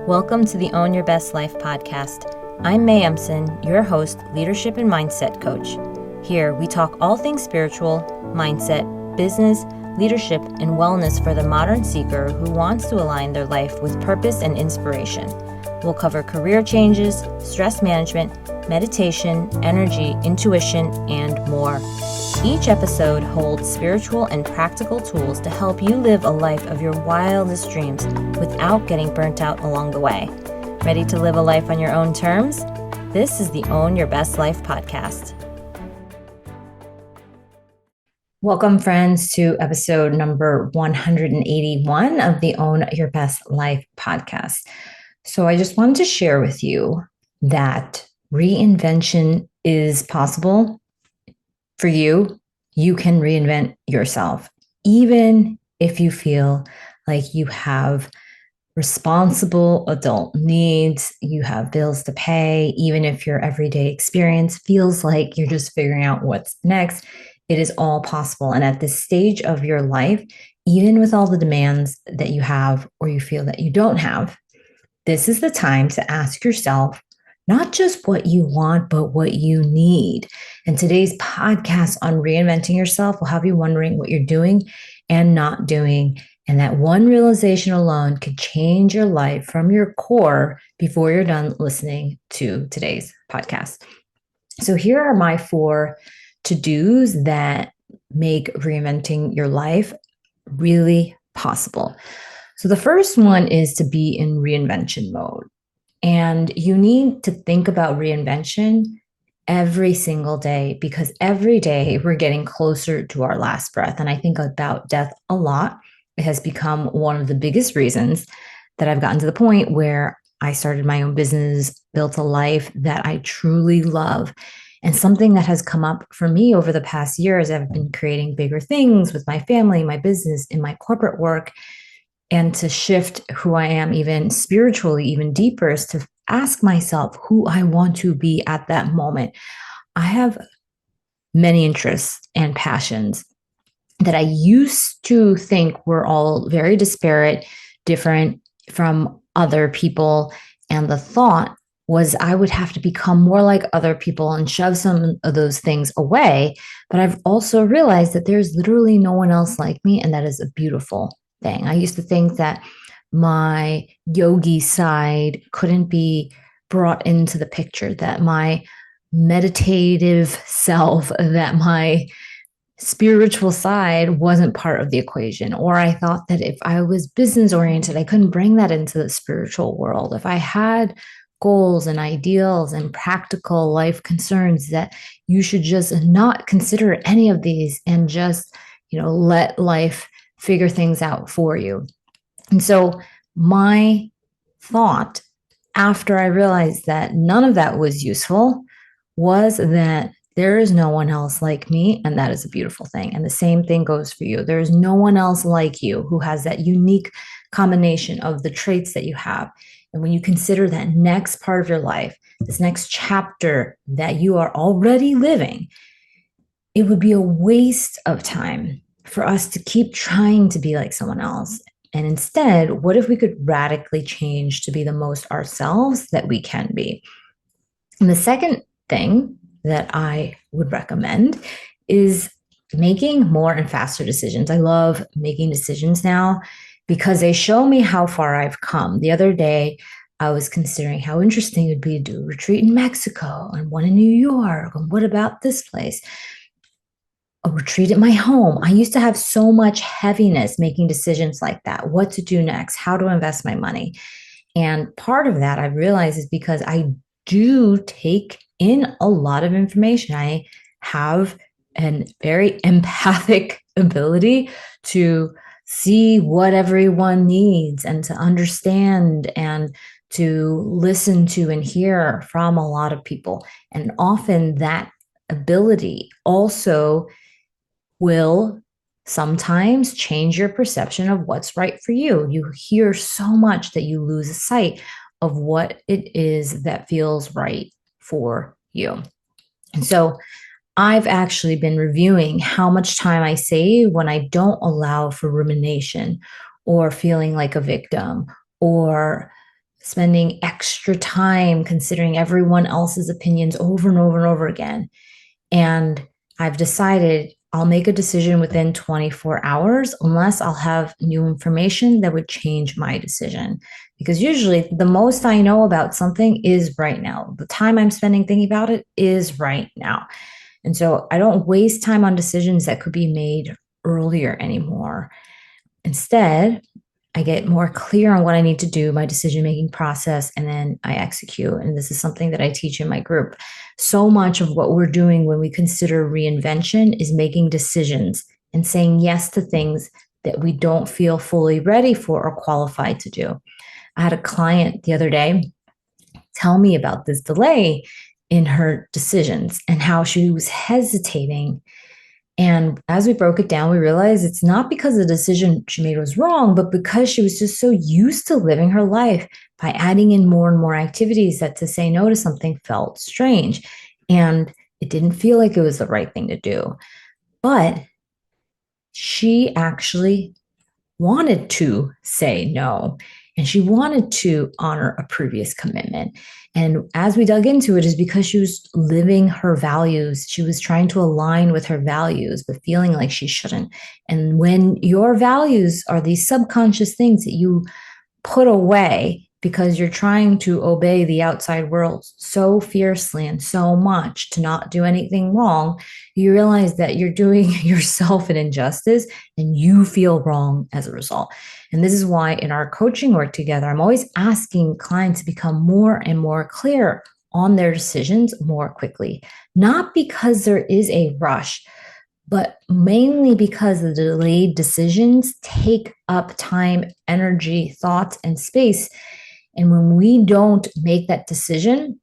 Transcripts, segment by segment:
Welcome to the Own Your Best Life podcast. I'm May Emson, your host, leadership and mindset coach. Here, we talk all things spiritual, mindset, business, leadership, and wellness for the modern seeker who wants to align their life with purpose and inspiration. We'll cover career changes, stress management, meditation, energy, intuition, and more. Each episode holds spiritual and practical tools to help you live a life of your wildest dreams without getting burnt out along the way. Ready to live a life on your own terms? This is the Own Your Best Life podcast. Welcome, friends, to episode number 181 of the Own Your Best Life podcast. So I just wanted to share with you that reinvention is possible for you. You can reinvent yourself, even if you feel like you have responsible adult needs, you have bills to pay, even if your everyday experience feels like you're just figuring out what's next. It is all possible. And at this stage of your life, even with all the demands that you have or you feel that you don't have, this is the time to ask yourself, not just what you want, but what you need. And today's podcast on reinventing yourself will have you wondering what you're doing and not doing. And that one realization alone could change your life from your core before you're done listening to today's podcast. So here are my 4 to-dos that make reinventing your life really possible. So the first one is to be in reinvention mode. And you need to think about reinvention every single day, because every day we're getting closer to our last breath. And I think about death a lot. It has become one of the biggest reasons that I've gotten to the point where I started my own business, built a life that I truly love. And something that has come up for me over the past years, I've been creating bigger things with my family, my business, in my corporate work. And to shift who I am even spiritually, even deeper, is to ask myself who I want to be at that moment. I have many interests and passions that I used to think were all very disparate, different from other people. And the thought was I would have to become more like other people and shove some of those things away. But I've also realized that there's literally no one else like me, and that is a beautiful thing. I used to think that my yogi side couldn't be brought into the picture, that my meditative self, that my spiritual side wasn't part of the equation. Or I thought that if I was business oriented, I couldn't bring that into the spiritual world. If I had goals and ideals and practical life concerns, that you should just not consider any of these and just, let life figure things out for you. And so my thought, after I realized that none of that was useful, was that there is no one else like me, and that is a beautiful thing. And the same thing goes for you. There is no one else like you who has that unique combination of the traits that you have. And when you consider that next part of your life, this next chapter that you are already living, it would be a waste of time for us to keep trying to be like someone else. And instead, what if we could radically change to be the most ourselves that we can be? And the second thing that I would recommend is making more and faster decisions. I love making decisions now because they show me how far I've come. The other day, I was considering how interesting it would be to do a retreat in Mexico and one in New York. And what about this place? A retreat at my home. I used to have so much heaviness making decisions like that. What to do next? How to invest my money? And part of that I realized is because I do take in a lot of information. I have a very empathic ability to see what everyone needs and to understand and to listen to and hear from a lot of people. And often that ability also will sometimes change your perception of what's right for you. You hear so much that you lose sight of what it is that feels right for you. And so I've actually been reviewing how much time I save when I don't allow for rumination or feeling like a victim or spending extra time considering everyone else's opinions over and over and over again. And I've decided I'll make a decision within 24 hours unless I'll have new information that would change my decision. Because usually the most I know about something is right now. The time I'm spending thinking about it is right now. And so I don't waste time on decisions that could be made earlier anymore. Instead, I get more clear on what I need to do, my decision making process, and then I execute. And this is something that I teach in my group. So much of what we're doing when we consider reinvention is making decisions and saying yes to things that we don't feel fully ready for or qualified to do. I had a client the other day tell me about this delay in her decisions and how she was hesitating. And as we broke it down, we realized it's not because the decision she made was wrong, but because she was just so used to living her life by adding in more and more activities that to say no to something felt strange. And it didn't feel like it was the right thing to do. But she actually wanted to say no. And she wanted to honor a previous commitment. And as we dug into it, is because she was living her values. She was trying to align with her values, but feeling like she shouldn't. And when your values are these subconscious things that you put away because you're trying to obey the outside world so fiercely and so much to not do anything wrong, you realize that you're doing yourself an injustice and you feel wrong as a result. And this is why in our coaching work together, I'm always asking clients to become more and more clear on their decisions more quickly, not because there is a rush, but mainly because the delayed decisions take up time, energy, thoughts, and space. And when we don't make that decision,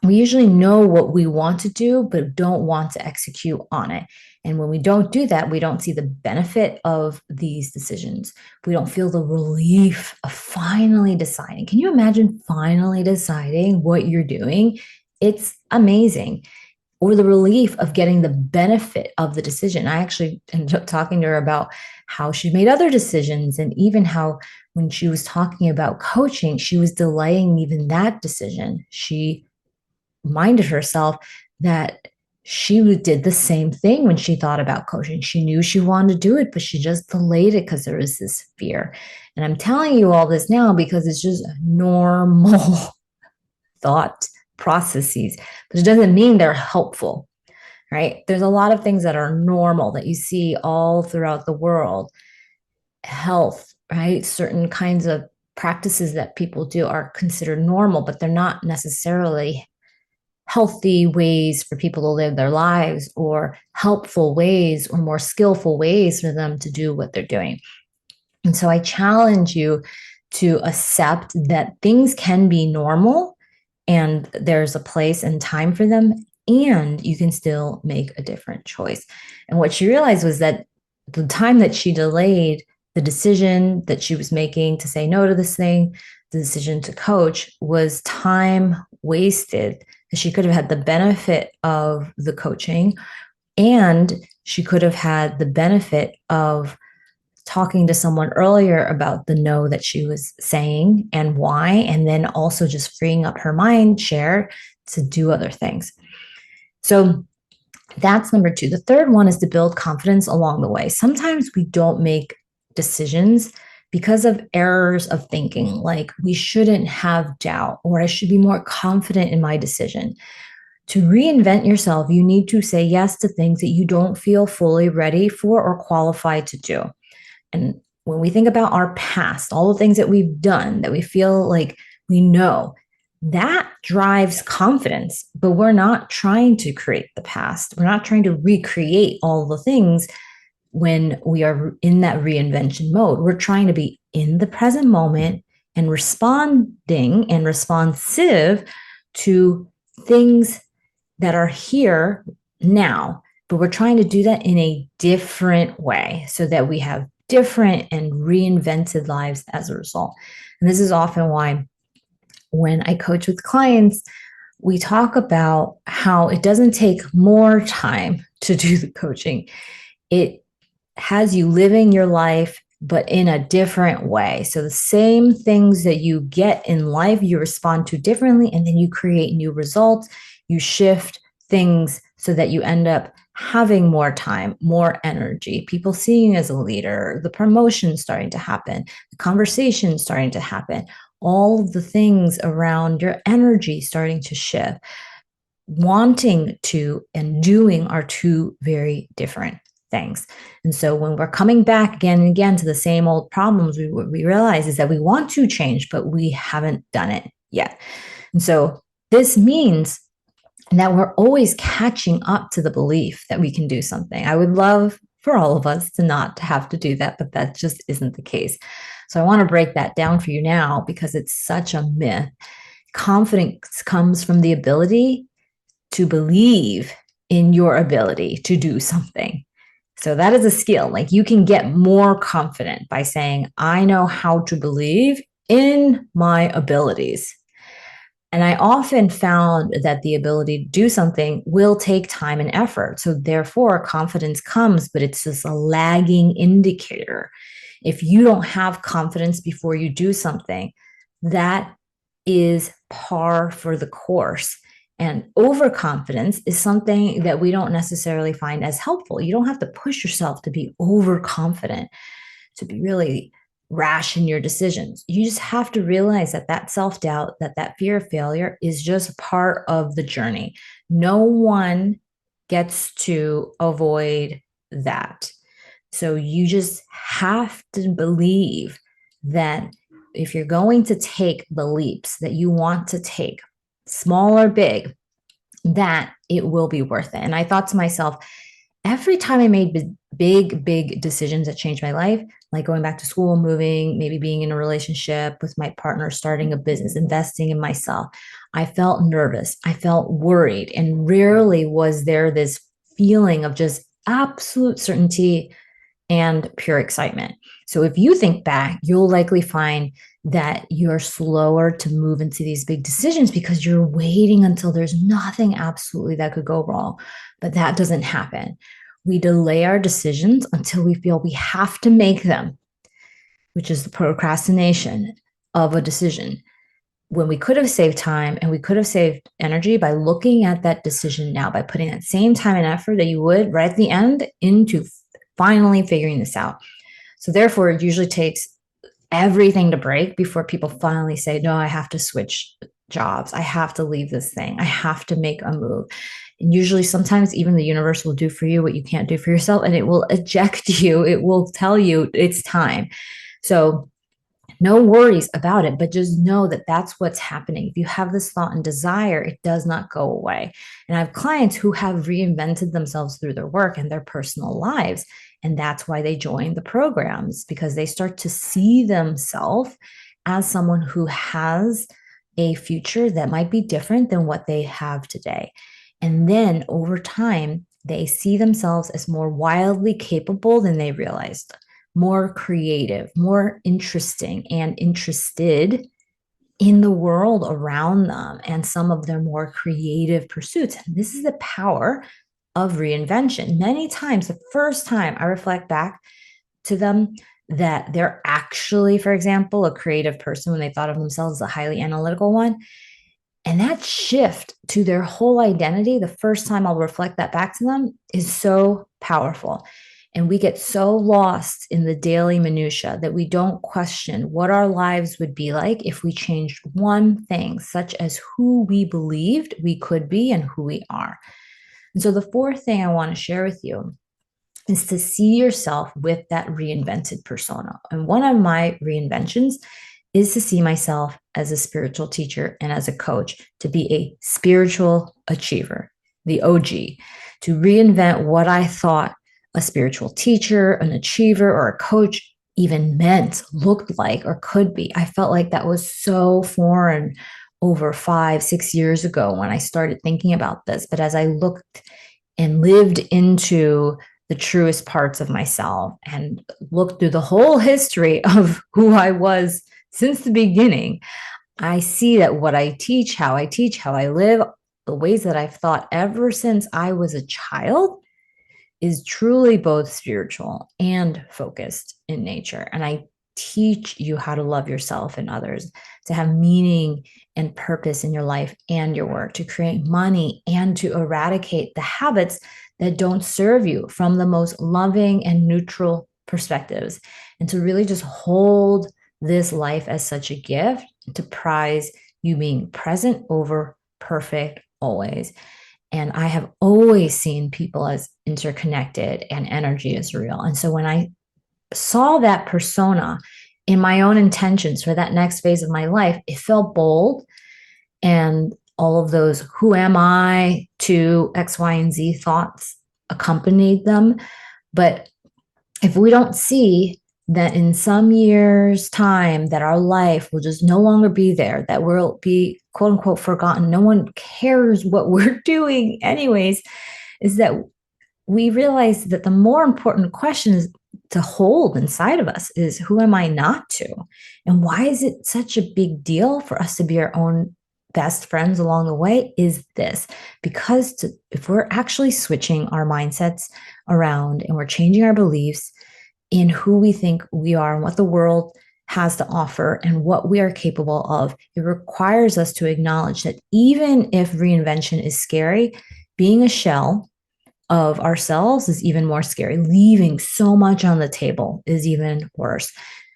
we usually know what we want to do, but don't want to execute on it. And when we don't do that, we don't see the benefit of these decisions. We don't feel the relief of finally deciding. Can you imagine finally deciding what you're doing? It's amazing. Or the relief of getting the benefit of the decision. I actually ended up talking to her about how she made other decisions, and even how when she was talking about coaching, she was delaying even that decision. She reminded herself that she did the same thing when she thought about coaching. She knew she wanted to do it, but she just delayed it because there was this fear. And I'm telling you all this now because it's just normal thought processes, but it doesn't mean they're helpful, right? There's a lot of things that are normal that you see all throughout the world. Health, right? Certain kinds of practices that people do are considered normal, but they're not necessarily healthy ways for people to live their lives, or helpful ways, or more skillful ways for them to do what they're doing. And so I challenge you to accept that things can be normal and there's a place and time for them, and you can still make a different choice. And what she realized was that the time that she delayed the decision that she was making to say no to this thing, the decision to coach, was time wasted. She could have had the benefit of the coaching, and she could have had the benefit of talking to someone earlier about the no that she was saying and why, and then also just freeing up her mind share to do other things. So that's number two. The third one is to build confidence along the way. Sometimes we don't make decisions because of errors of thinking, like we shouldn't have doubt, or I should be more confident in my decision. To reinvent yourself, you need to say yes to things that you don't feel fully ready for or qualified to do. And when we think about our past, all the things that we've done that we feel like we know, that drives confidence. But we're not trying to create the past. We're not trying to recreate all the things when we are in that reinvention mode. We're trying to be in the present moment and responding and responsive to things that are here now. But we're trying to do that in a different way so that we have different and reinvented lives as a result. And this is often why when I coach with clients, we talk about how it doesn't take more time to do the coaching. It has you living your life but in a different way. So the same things that you get in life, you respond to differently, and then you create new results. You shift things so that you end up having more time, more energy, people seeing you as a leader, the promotion starting to happen, the conversation starting to happen, all of the things around your energy starting to shift. Wanting to and doing are two very different things. And so when we're coming back again and again to the same old problems, what we realize is that we want to change, but we haven't done it yet. And so this means that we're always catching up to the belief that we can do something. I would love for all of us to not have to do that, but that just isn't the case. So I want to break that down for you now because it's such a myth. Confidence comes from the ability to believe in your ability to do something. So that is a skill. Like you can get more confident by saying, I know how to believe in my abilities. And I often found that the ability to do something will take time and effort. So therefore, confidence comes, but it's just a lagging indicator. If you don't have confidence before you do something, that is par for the course. And overconfidence is something that we don't necessarily find as helpful. You don't have to push yourself to be overconfident, to be really rash in your decisions. You just have to realize that that self-doubt, that fear of failure is just part of the journey. No one gets to avoid that. So you just have to believe that if you're going to take the leaps that you want to take, small or big, that it will be worth it. And I thought to myself, every time I made big decisions that changed my life, like going back to school, moving, maybe being in a relationship with my partner, starting a business, investing in myself, I felt nervous. I felt worried. And rarely was there this feeling of just absolute certainty and pure excitement. So if you think back, you'll likely find that you're slower to move into these big decisions because you're waiting until there's nothing absolutely that could go wrong. But that doesn't happen. We delay our decisions until we feel we have to make them, which is the procrastination of a decision. When we could have saved time and we could have saved energy by looking at that decision now, by putting that same time and effort that you would right at the end into finally figuring this out. So therefore, it usually takes everything to break before people finally say, no, I have to switch jobs. I have to leave this thing. I have to make a move. And usually, sometimes even the universe will do for you what you can't do for yourself, and it will eject you. It will tell you it's time. So no worries about it, but just know that that's what's happening. If you have this thought and desire, it does not go away. And I have clients who have reinvented themselves through their work and their personal lives. And that's why they join the programs, because they start to see themselves as someone who has a future that might be different than what they have today. And then over time, they see themselves as more wildly capable than they realized, more creative, more interesting, and interested in the world around them and some of their more creative pursuits. And this is the power of reinvention. Many times, the first time I reflect back to them that they're actually, for example, a creative person when they thought of themselves as a highly analytical one. And that shift to their whole identity, the first time I'll reflect that back to them, is so powerful. And we get so lost in the daily minutia that we don't question what our lives would be like if we changed one thing, such as who we believed we could be and who we are. And so the fourth thing I want to share with you is to see yourself with that reinvented persona. And one of my reinventions is to see myself as a spiritual teacher and as a coach, to be a spiritual achiever, the OG, to reinvent what I thought a spiritual teacher, an achiever, or a coach even meant, looked like, or could be. I felt like that was so foreign over 5-6 years ago when I started thinking about this. But as I looked and lived into the truest parts of myself and looked through the whole history of who I was since the beginning, I see that what I teach, how I live, the ways that I've thought ever since I was a child is truly both spiritual and focused in nature. And I teach you how to love yourself and others, to have meaning and purpose in your life and your work, to create money and to eradicate the habits that don't serve you from the most loving and neutral perspectives, and to really just hold this life as such a gift, to prize you being present over perfect always. And I have always seen people as interconnected and energy is real. And so when I saw that persona in my own intentions for that next phase of my life, it felt bold. And all of those who am I to X, Y, and Z thoughts accompanied them. But if we don't see that in some years' time that our life will just no longer be there, that we'll be quote unquote forgotten, no one cares what we're doing anyways, is that we realize that the more important question is to hold inside of us is, who am I not to? And why is it such a big deal for us to be our own best friends along the way? Is this because if we're actually switching our mindsets around and we're changing our beliefs in who we think we are and what the world has to offer and what we are capable of, it requires us to acknowledge that even if reinvention is scary, being a shell of ourselves is even more scary. Leaving so much on the table is even worse.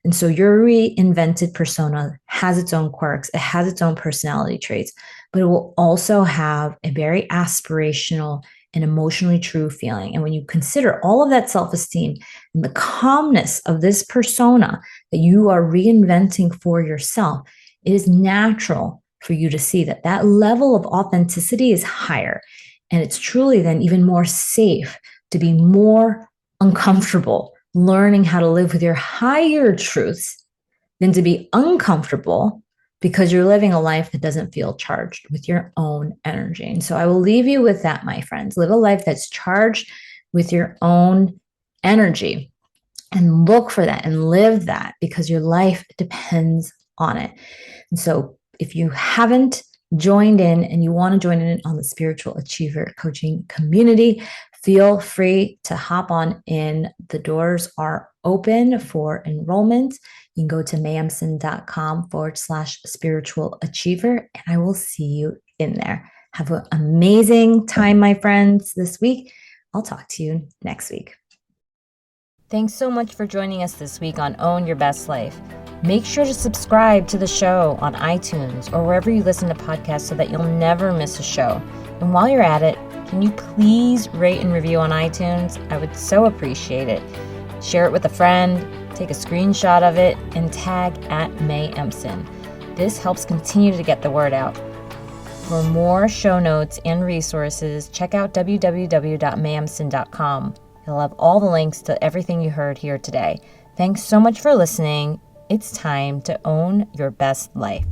And so your reinvented persona has its own quirks, it has its own personality traits, but it will also have a very aspirational and emotionally true feeling. And when you consider all of that self-esteem and the calmness of this persona that you are reinventing for yourself, it is natural for you to see that that level of authenticity is higher. And it's truly then even more safe to be more uncomfortable learning how to live with your higher truths than to be uncomfortable because you're living a life that doesn't feel charged with your own energy. And so I will leave you with that, my friends. Live a life that's charged with your own energy and look for that and live that, because your life depends on it. And so if you haven't joined in and you want to join in on the Spiritual Achiever Coaching community, feel free to hop on in. The doors are open for enrollment. You can go to mayemson.com/spiritual achiever, and I will see you in there. Have an amazing time, my friends, this week. I'll talk to you next week. Thanks so much for joining us this week on Own Your Best Life. Make sure to subscribe to the show on iTunes or wherever you listen to podcasts so that you'll never miss a show. And while you're at it, can you please rate and review on iTunes? I would so appreciate it. Share it with a friend, take a screenshot of it, and tag @MayEmson. This helps continue to get the word out. For more show notes and resources, check out www.mayemson.com. You'll have all the links to everything you heard here today. Thanks so much for listening. It's time to own your best life.